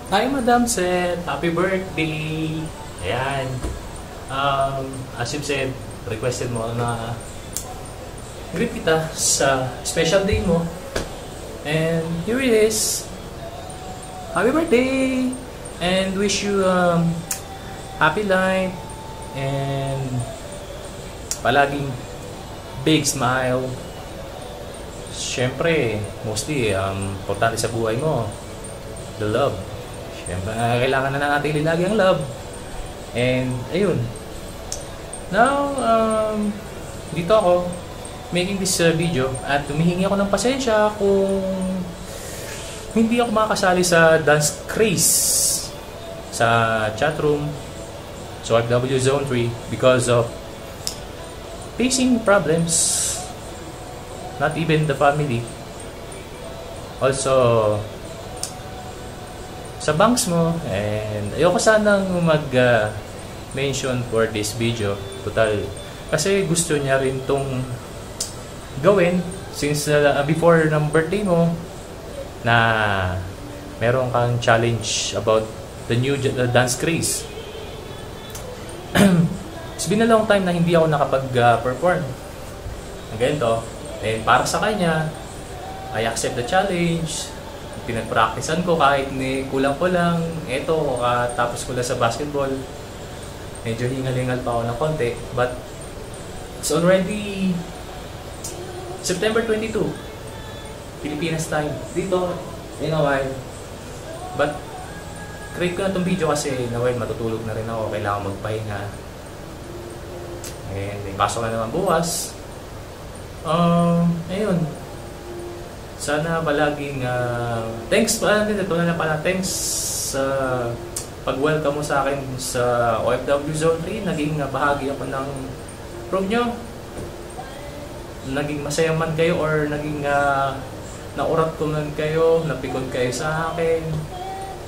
Hi, Madam Seth. Happy birthday. Ayan. As you've said, requested mo na greet kita sa special day mo. And here it is. Happy birthday. And wish you happy life. And palaging big smile. Siyempre, mostly, importante sa buhay mo, the love. Siyempre, kailangan na natin lagi ang love. And, ayun. Now, dito ako, making this video, at humihingi ako ng pasensya kung hindi ako makasali sa dance craze sa chatroom, sa OFW Zone 3, because of facing problems. Not even the family. Also, sa banks mo. And ayoko sanang mag-mention for this video. Total. Kasi gusto niya rin tong gawin. Since before ng birthday mo, na meron kang challenge about the new dance craze. It's been a long time na hindi ako nakapag-perform. Ganito. And para sa kanya, I accept the challenge. Pinag-practicean ko kahit kulang ko lang. Eto, tapos ko lang sa basketball. Medyo hingal-hingal pa ako ng konti. But it's already September 22, Pilipinas time. Dito, in a while. But create ko na itong video kasi in a while matutulog na rin ako. Kailangan magpahinga. And may pasok na naman bukas. Ayun. Sana palaging thanks pa ito na pala, thanks sa pag-welcome mo sa akin sa OFW Zone 3. Naging bahagi ako ng program nyo. Naging masaya man kayo or naging naurat ko man kayo, napikon kayo sa akin.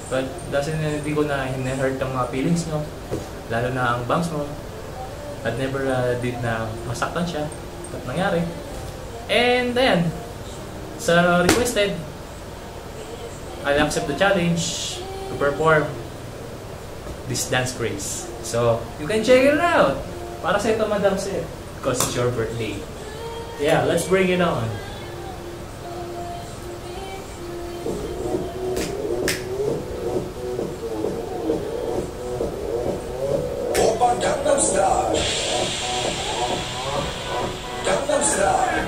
But hindi ko na hurt ang mga feelings nyo, lalo na ang bangs mo. At never did na masaktan siya at nangyari. And ayan, sa requested, I'll accept the challenge to perform this dance craze. So, you can check it out. Para sa ito, Madam Seth, because it's your birthday. Yeah, let's bring it on. Gangnam Style. Gangnam Style.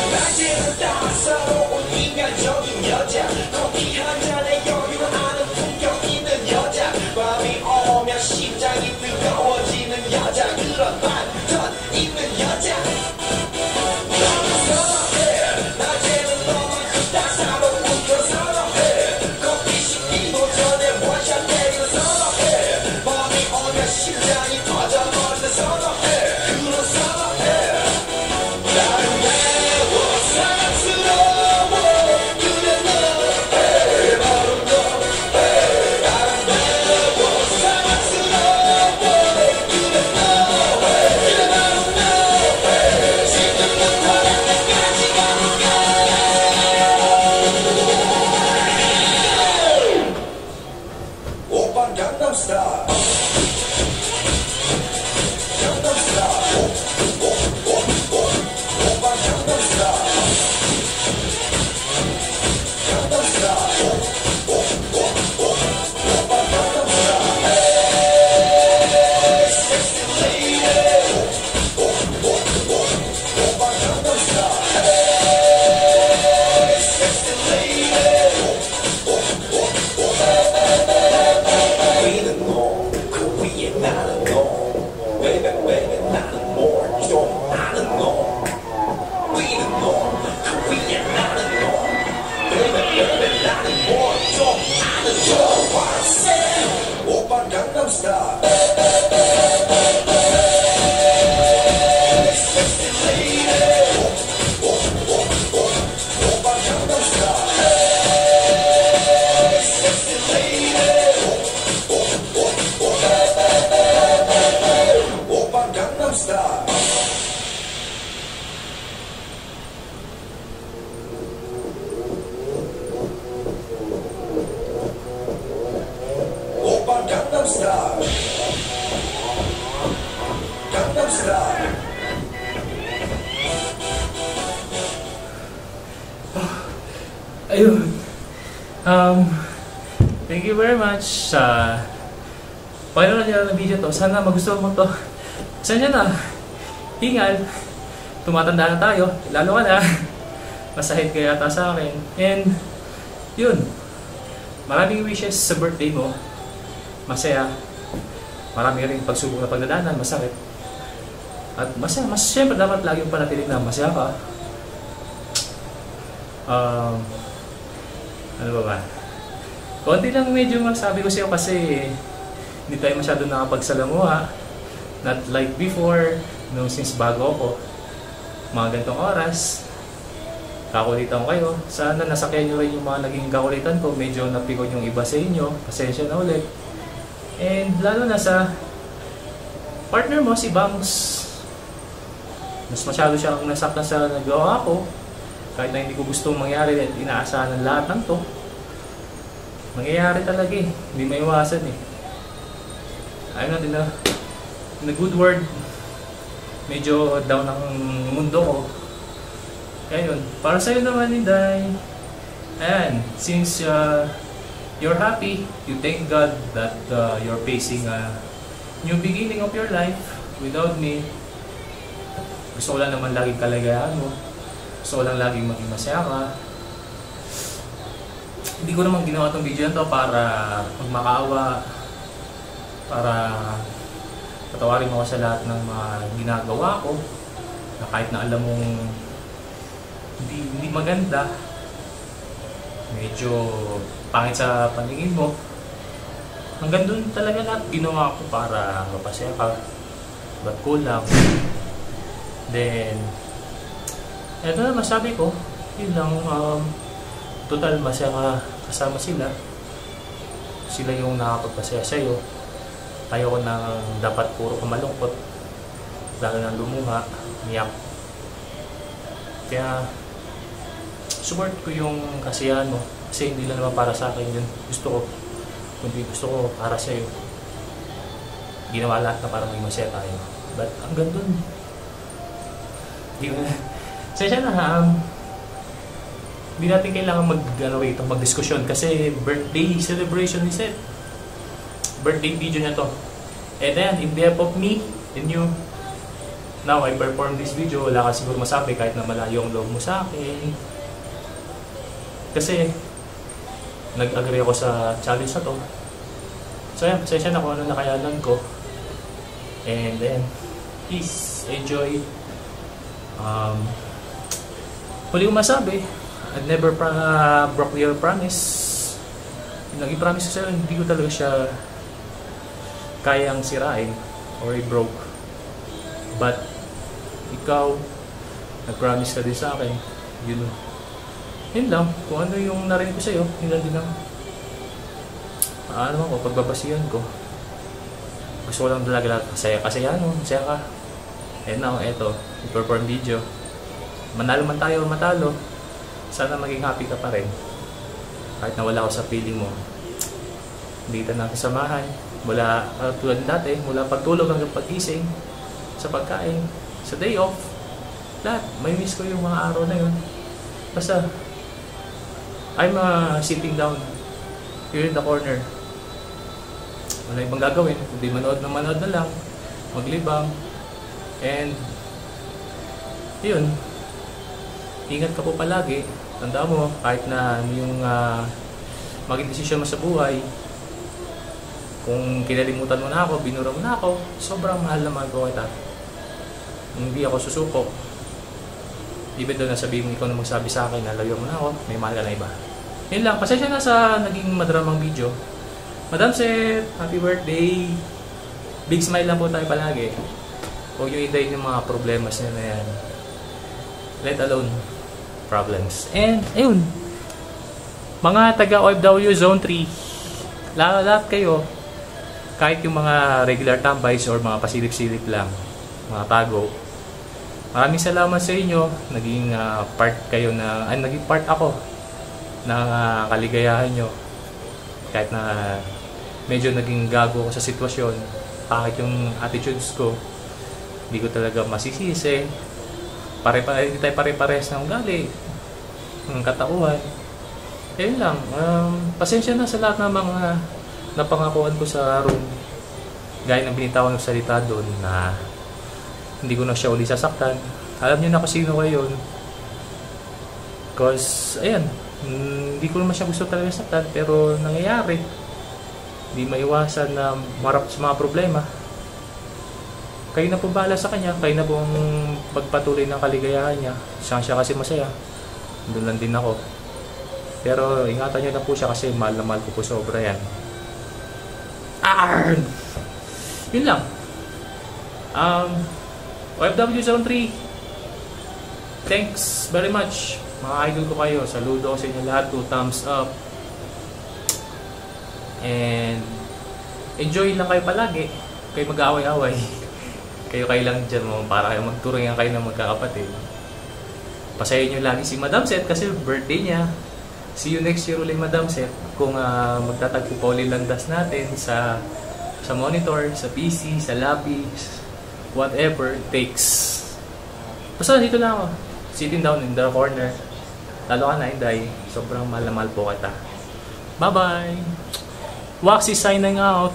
낮에는 따사로운 인간적인 여자, 커피 한 잔에 여유를 아는 품격 있는 여자, 밤이 오면 심장이 뜨거워지는 여자, 그런 반전 있는 여자. 낮에는 너만큼 따사로운 그 선호해. 커피 식기도 전에 원샷 때리는 선호해. 밤이 오면 심장이 터져버리는 선호해. 그런 선호해. 나를 외워 사랑스러워. 그래 너해 바로 너해. 나를 외워 사랑스러워. 그래 너해. 그래 바로 너해. 지금부터 내까지 가볼까. 오빤 강남스타일. ayun. Thank you very much sa panonood nyo ng video to. Sana magustuhan mo to. Sana na. Hingal. Tumatanda na tayo. Lalo ka na. Masahid ka yata sa akin. And, yun. Maraming wishes sa birthday mo. Masaya. Marami rin pagsubok na pagdadaanan. Masakit. At masaya. Siyempre dapat lagi yung panatiling na masaya ka. Ano ba ba? Konti lang medyo masabi ko sa'yo kasi hindi tayo masyado nakapagsalamuha. Not like before, no, since bago ako. Mga gantong oras, kakulitan ko kayo. Sana nasakyan nyo rin yung mga naging kakulitan ko. Medyo napikon yung iba sa inyo. Pasensya na ulit. And lalo na sa partner mo, si Bangs. Mas masyado siyang nasaktan sa nagawa ko. Kahit na hindi ko gustong mangyari at inaasahan ng lahat ng to. Mangyayari talaga eh. Hindi maiwasan eh. Ayun natin na good word. Medyo down ang mundo ko. Kaya yun. Para sa'yo naman, Inday. Ayan. Since you're happy, you thank God that you're facing a new beginning of your life without me. Gusto ko lang naman laging kalagayan mo. Gusto ko lang laging maging masaya ka. Hindi ko naman ginawa itong video na to para magmakaawa, para patawarin mo ako sa lahat ng mga ginagawa ko na kahit na alam mong hindi maganda, medyo pangit sa paningin mo. Hanggang doon talaga lahat ginawa ko para mapasaya ka. But kulang. Then, eto na masabi ko, yun lang, total masaya ka kasama sila. Sila yung nakapagpasaya sa'yo. Ayoko na dapat puro ka malungkot. Lalo na lumuha, miyak. Kaya, support ko yung kasiyahan mo. Kasi hindi lang naman para sa akin yun. Gusto ko, kundi gusto ko para sa'yo. Ginawa lahat na para may masaya tayo. But hanggang dun, sensya na hindi natin kailangan magdiskusyon kasi birthday celebration is it. Birthday video na to. And then, in behalf of me and you, now I perform this video. Wala ka siguro masabi kahit na malayo ang loob mo sa akin. Kasi, nag-agree ako sa challenge na to. So yan, pasensya na kung ano nakayanan ko. And then, peace, enjoy. Huli ko masabi, I never broke your promise. Naging promise ko sa'yo, hindi ko talaga siya kayang sirain or i-broke. But, ikaw, nag-promise ka din sa akin, yun lang, kung ano yung narinig ko sa'yo, yun lang din ang ano ko, pagbabasihan ko. Gusto ko lang talaga kasaya mo, masaya ka. And now, eto, i-perform video. Manalo man tayo o matalo, sana maging happy ka pa rin. Kahit nawala ako sa feeling mo. Hindi kita natin samahan. Mula tulad dati, mula pagtulog hanggang pag-gising, sa pagkain, sa day off, lahat. May miss ko yung mga araw na yun. Basta, I'm sitting down here in the corner. Wala ibang gagawin. Hindi manood na lang. Maglibang. And, yun. Ingat ka po palagi. Tandaan mo, kahit na yung maging desisyon mo sa buhay, kung kinalimutan mo na ako, binura mo na ako, sobrang mahal na mahal ko kita. Hindi ako susuko. Even doon nasabihin mo, ikaw na magsabi sa akin na layo mo na ako, may mahal ka na iba. Yun lang, pasensya na sa naging madramang video. Madam Seth, happy birthday! Big smile lang po tayo palagi. Huwag yung hintayin yung mga problemas niya na yan. Let alone problems. And, ayun. Mga taga-OFW Zone 3, lahat kayo, kahit yung mga regular tambays or mga pasilip-silip lang, mga tago, maraming salamat sa inyo. Naging part kayo na, naging part ako ng kaligayahan nyo. Kahit na medyo naging gago ko sa sitwasyon, kahit yung attitudes ko, hindi ko talaga masisisi. Hindi tayo pare-pares ng ugali, ng katauhan. Ayun lang, pasensya na sa lahat ng mga napangakuan ko sa room. Gaya ng binitawan ng salita doon na hindi ko na siya uli sasaktan. Alam niyo na kung sino kayo yun. Cause, ayan, hindi ko naman siya gusto talaga saktan, pero nangyayari. Hindi maiwasan na marap sa mga problema. Kayo na po bahala sa kanya, kayo na pong pagpatuloy ng kaligayahan niya. Siya kasi masaya. Doon lang din ako. Pero ingatan niyo na po siya kasi mahal na mahal ko po sobra yan. Arrgh! Yun lang. OFW Zone 3, thanks very much. Mga idol ko kayo. Saludo sa inyo lahat. 2 thumbs up. And enjoy lang kayo palagi. Kayo mag-aaway-away. Kayo lang dyan mo para kayo magturingan kayo ng magkakapatid. Pasayin nyo lagi si Madam Seth kasi birthday niya. See you next year ulit, Madam Seth. Kung magtatagpo pa ulit landas natin sa monitor, sa PC, sa lobby, whatever it takes. Basta dito lang ako. Sitting down in the corner. Lalo ka na, Inday. Sobrang mahal na mahal po kita. Bye-bye! Waxy signing out.